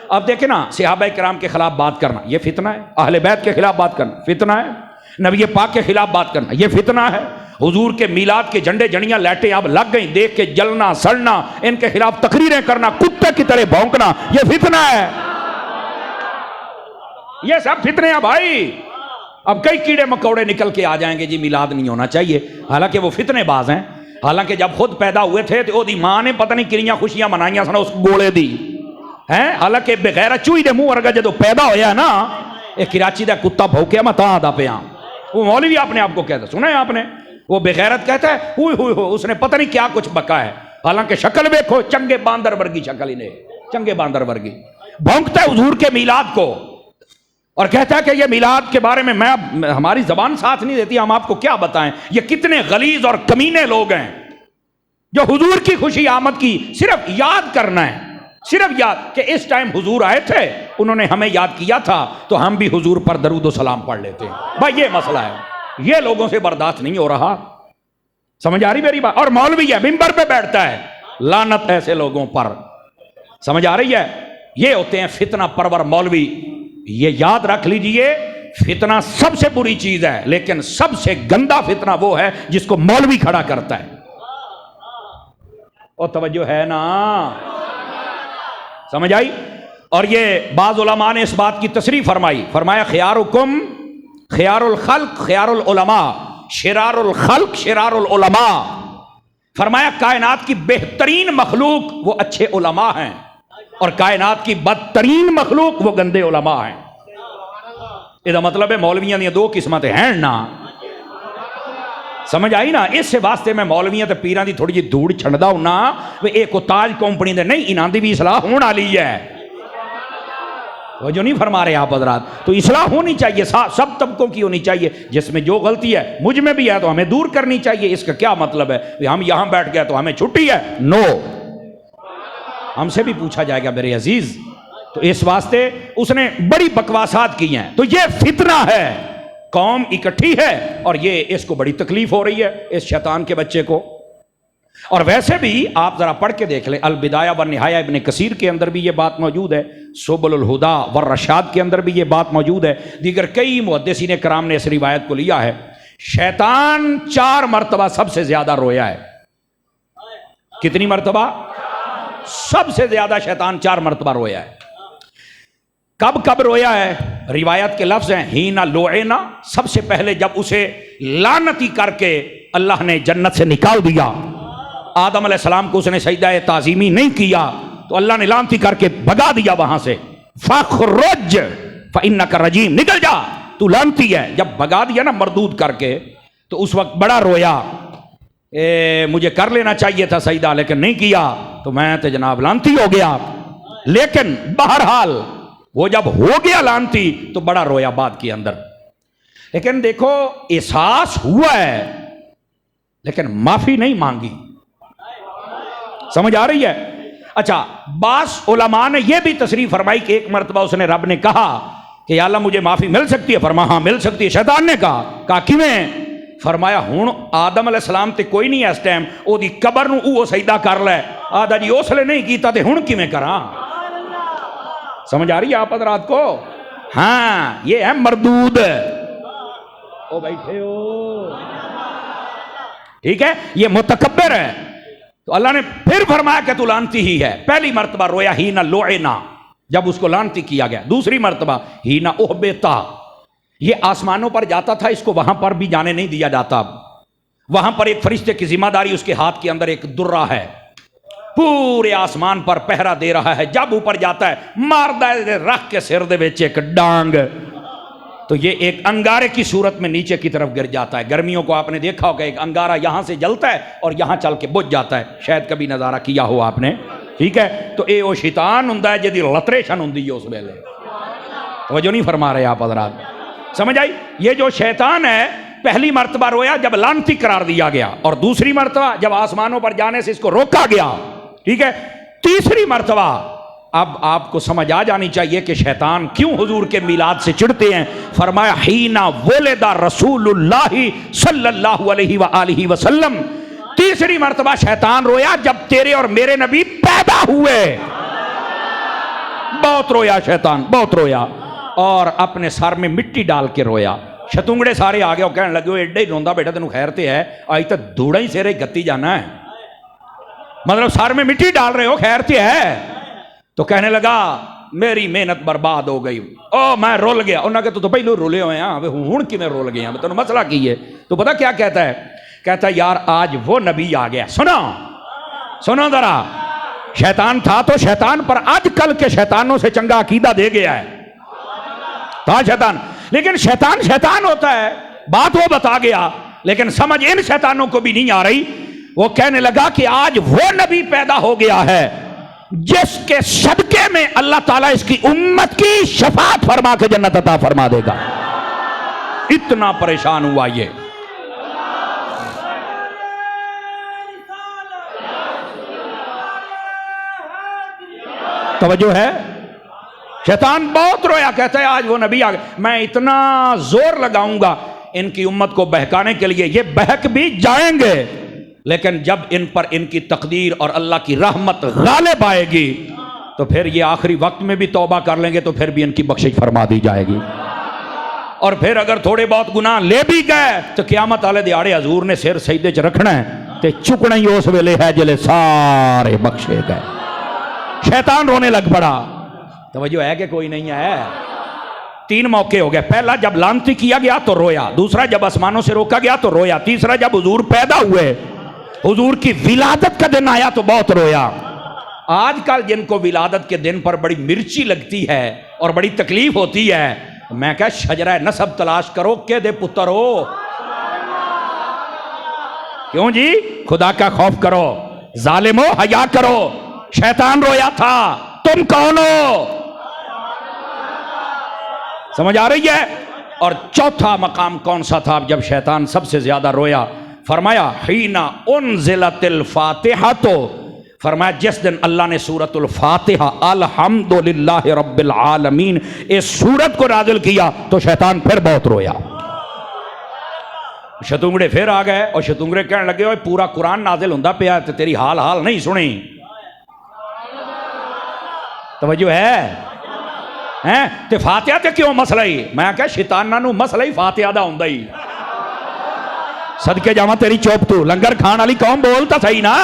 अब देखे ना, सहाबा किराम के खिलाफ बात करना ये फितना है, अहले बैत के खिलाफ बात करना फितना है, नबी पाक के खिलाफ बात करना ये फितना है, हुजूर के मीलाद के झंडे झंडियां लाइटें अब लग गई देख के जलना सड़ना, इनके खिलाफ तकरीरें करना, कुत्ते की तरह भौंकना ये फितना है। ये सब फितने हैं भाई। अब कई कीड़े मकोड़े निकल के आ जाएंगे जी मीलाद नहीं होना चाहिए, हालांकि वो फितने बाज हैं। हालांकि जब खुद पैदा हुए थे तो ओदी मां ने पता नहीं किनियां खुशियां मनाइयां सन उस गोले दी हैं। हालांकि बगैर चूही दे मुंह वर्गा जो पैदा होया ना, एक कराची का कुत्ता भौंकिया मैं ता आदा पिया, वो मौलवी अपने आप को कहता, सुना है आपने, वो बेगैरत कहता है हुई हुई हो, उसने पता नहीं क्या कुछ बका है। हालांकि शक्ल देखो चंगे बांदर वर्गी शक्ल, इन्हें चंगे बांदर वर्गी, भौंकता है हुजूर के मीलाद को और कहता है कि ये मीलाद के बारे में मैं हमारी जबान साथ नहीं देती, हम आपको क्या बताएं। ये कितने गलीज और कमीने लोग हैं जो हुजूर की खुशी आमद की सिर्फ याद करना है, सिर्फ याद कि इस टाइम हुजूर आए थे, उन्होंने हमें याद किया था तो हम भी हुजूर पर दरूद सलाम पढ़ लेते हैं। भाई ये मसला है, ये लोगों से बर्दाश्त नहीं हो रहा। समझ आ रही मेरी बात? और मौलवी है मिंबर पे बैठता है, लानत ऐसे लोगों पर। समझ आ रही है? ये होते हैं फितना परवर मौलवी। ये याद रख लीजिए, फितना सबसे बुरी चीज है, लेकिन सबसे गंदा फितना वो है जिसको मौलवी खड़ा करता है। और तवज्जो है ना, समझ आई? और ये बाज़ उलमा ने इस बात की तशरीह फरमाई, फरमाया खियारुकुम खियारुल खल्क खियारुल उलमा, शिरारुल खल्क शिरारुल उलमा। फरमाया कायनात की बेहतरीन मखलूक वो अच्छे उलमा हैं और कायनात की बदतरीन मखलूक वो गंदे उलमा हैं। इसका मतलब है मौलवियां दी दो किस्मत हैं ना। समझ आई ना? इस वास्ते मैं मौलवियां ते पीरां दी थोड़ी जी धूड़ छंडदा हूं ना, वे एक ताज कंपनी दे नहीं, इन्हां दी भी इस्लाह होने वाली है। वो जो नहीं फरमा रहे आप हजरात, तो इस्लाह होनी चाहिए, सब तबकों की होनी चाहिए। जिसमें जो गलती है मुझ में भी है तो हमें दूर करनी चाहिए। इसका क्या मतलब है हम यहां बैठ गए तो हमें छुट्टी है? नो, हमसे भी पूछा जाएगा मेरे अजीज। तो इस वास्ते उसने बड़ी बकवासात की हैं। तो ये फितना है, कौम इकट्ठी है और ये इसको बड़ी तकलीफ हो रही है इस शैतान के बच्चे को। और वैसे भी आप जरा पढ़ के देख लें, अल बिदाया व निहाया इब्न कसीर के अंदर भी ये बात मौजूद है, सुबुल हुदा व रशाद के अंदर भी ये बात मौजूद है, दीगर कई मुहद्दिसीन कराम ने इस रिवायत को लिया है। शैतान 4 मरतबा सबसे ज्यादा रोया है। कितनी मरतबा? सबसे ज्यादा शैतान 4 मरतबा रोया है। कब कब रोया है? रिवायत के लफ्ज हैं हीना लोएना, सबसे पहले जब उसे लानती करके अल्लाह ने जन्नत से निकाल दिया। आदम अलैहिस्सलाम को उसने सजदा ताज़ीमी नहीं किया तो अल्लाह ने लानती करके भगा दिया वहां से। फखरुज फइन्नका रजीम, निकल जा तू लानती है। जब भगा दिया ना मरदूद करके, तो उस वक्त बड़ा रोया, मुझे कर लेना चाहिए था सजदा लेकिन नहीं किया तो मैं तो जनाब लानती हो गया। लेकिन बहरहाल वो जब हो गया लानती तो बड़ा रोया बाद के अंदर। लेकिन देखो एहसास हुआ है लेकिन माफी नहीं मांगी। समझ आ रही है? अच्छा, बास उलमा ने यह भी तशरीह फरमाई कि एक मरतबा उसने रब ने कहा कि या अल्लाह मुझे माफी मिल सकती है? फरमा हाँ मिल सकती है। शैतान ने कहा किवें? फरमाया हुण आदम अलैहिस्सलाम ते कोई नहीं इस टाइम, ओदी कबर नूं वो सजदा कर लै। आदा जी उसले नहीं कीता ते हुण किवें करां? समझ आ रही है आप हज़रात को? हाँ, ये है मरदूद। ओ बैठे हो, ठीक है, ये मुतकब्बिर है। तो अल्लाह ने फिर फरमाया कि तू लानती ही है। पहली मरतबा रोया ही ना लोएना, जब उसको लानती किया गया। दूसरी मरतबा ही ना ओहबेता, ये आसमानों पर जाता था, इसको वहां पर भी जाने नहीं दिया जाता। वहां पर एक फरिश्ते की जिम्मेदारी, उसके हाथ के अंदर एक दुर्रा है, पूरे आसमान पर पहरा दे रहा है। जब ऊपर जाता है मारदा है रख के सिर दे विच एक डांग, तो ये एक अंगारे की सूरत में नीचे की तरफ गिर जाता है। गर्मियों को आपने देखा होगा, एक अंगारा यहां से जलता है और यहां चल के बुझ जाता है, शायद कभी नजारा किया हो आपने, ठीक है। तो ये वो शैतान हुंदा है जिहदी लतरेशन हुंदी है उस वेले। तवज्जो नहीं फरमा रहे आप हज़रात? समझ आई? ये जो शैतान है पहली मरतबा रोया जब लानती करार दिया गया, और दूसरी मरतबा जब आसमानों पर जाने से इसको रोका गया, ठीक है। तीसरी मरतबा अब आपको समझ आ जानी चाहिए कि शैतान क्यों हुजूर के मिलाद से चिढ़ते हैं। फरमाया हीना वोलेदा रसूलुल्लाही सल्लल्लाहु अलैहि व आलिहि वसल्लम, तीसरी मरतबा शैतान रोया जब तेरे और मेरे नबी पैदा हुए। बहुत रोया शैतान, बहुत रोया और अपने सर में मिट्टी डाल के रोया। शतुंगड़े सारे आ गए और कहने लगे एडे ही रोंदा बेटा, तेन खैर ते है, अज तक दूड़ा ही सिरे गत्ती जाना है, मतलब सर में मिट्टी डाल रहे हो, खैर ते है। तो कहने लगा मेरी मेहनत बर्बाद हो गई, ओ मैं रुल गया। उन्हें कहा तू तो पहले रुले हुए हैं, हूं किमें रुल गया, तेन मसला की है। तो पता क्या कहता है, कहता है यार आज वो नबी आ गया। सुनो सुनो जरा, शैतान था तो शैतान, पर आजकल के शैतानों से चंगा अकीदा दे गया है। था शैतान, लेकिन शैतान शैतान होता है, बात वो बता गया, लेकिन समझ इन शैतानों को भी नहीं आ रही। वो कहने लगा कि आज वो नबी पैदा हो गया है जिसके सदके में अल्लाह ताला इसकी उम्मत की शफाअत फरमा के जन्नत अता फरमा देगा। इतना परेशान हुआ ये। तवज्जो है, शैतान बहुत रोया, कहता है आज वो नबी आ गया, मैं इतना जोर लगाऊंगा इनकी उम्मत को बहकाने के लिए, ये बहक भी जाएंगे, लेकिन जब इन पर इनकी तकदीर और अल्लाह की रहमत गालिब आएगी तो फिर ये आखिरी वक्त में भी तौबा कर लेंगे, तो फिर भी इनकी बख्शिश फरमा दी जाएगी। और फिर अगर थोड़े बहुत गुनाह ले भी गए तो क़यामत वाले दिहाड़े हजूर ने सिर सजदे च रखना है, ते चुकना ही उस वेले है जिले सारे बख्शे गए। शैतान रोने लग पड़ा। तवज्जो है कि कोई नहीं है। 3 मौके हो गए, पहला जब लानती किया गया तो रोया, दूसरा जब आसमानों से रोका गया तो रोया, तीसरा जब हुजूर पैदा हुए, हुजूर की विलादत का दिन आया तो बहुत रोया। आजकल जिनको विलादत के दिन पर बड़ी मिर्ची लगती है और बड़ी तकलीफ होती है, मैं क्या शजरा नसब तलाश करो के दे पुत्र हो। क्यों जी, खुदा का खौफ करो, जालिमो हया करो। शैतान रोया था, तुम कौन हो? समझ आ रही है? और चौथा मकाम कौन सा था जब शैतान सबसे ज्यादा रोया? फरमाया हीना उनज़िलतिल फातिहा, तो फरमाया जिस दिन अल्लाह ने सूरतुल फातिहा अल्हम्दुलिल्लाहि रब्बिल आलमीन इस सूरत को नाजिल किया तो शैतान फिर बहुत रोया। शतुंगड़े फिर आ गए और शतुंगड़े कहने लगे ओए पूरा कुरान नाजिल हुंदा पिया ते तेरी हाल हाल नहीं सुनी। तवज्जो है ते फातिहा ते क्यों मसला ही? मैं क्या शैतानां नूं मसला ही फातिहा दा हुंदा ही। सदके जावां तेरी चुप, तू लंगर खाण वाली कौम बोल तां सही ना।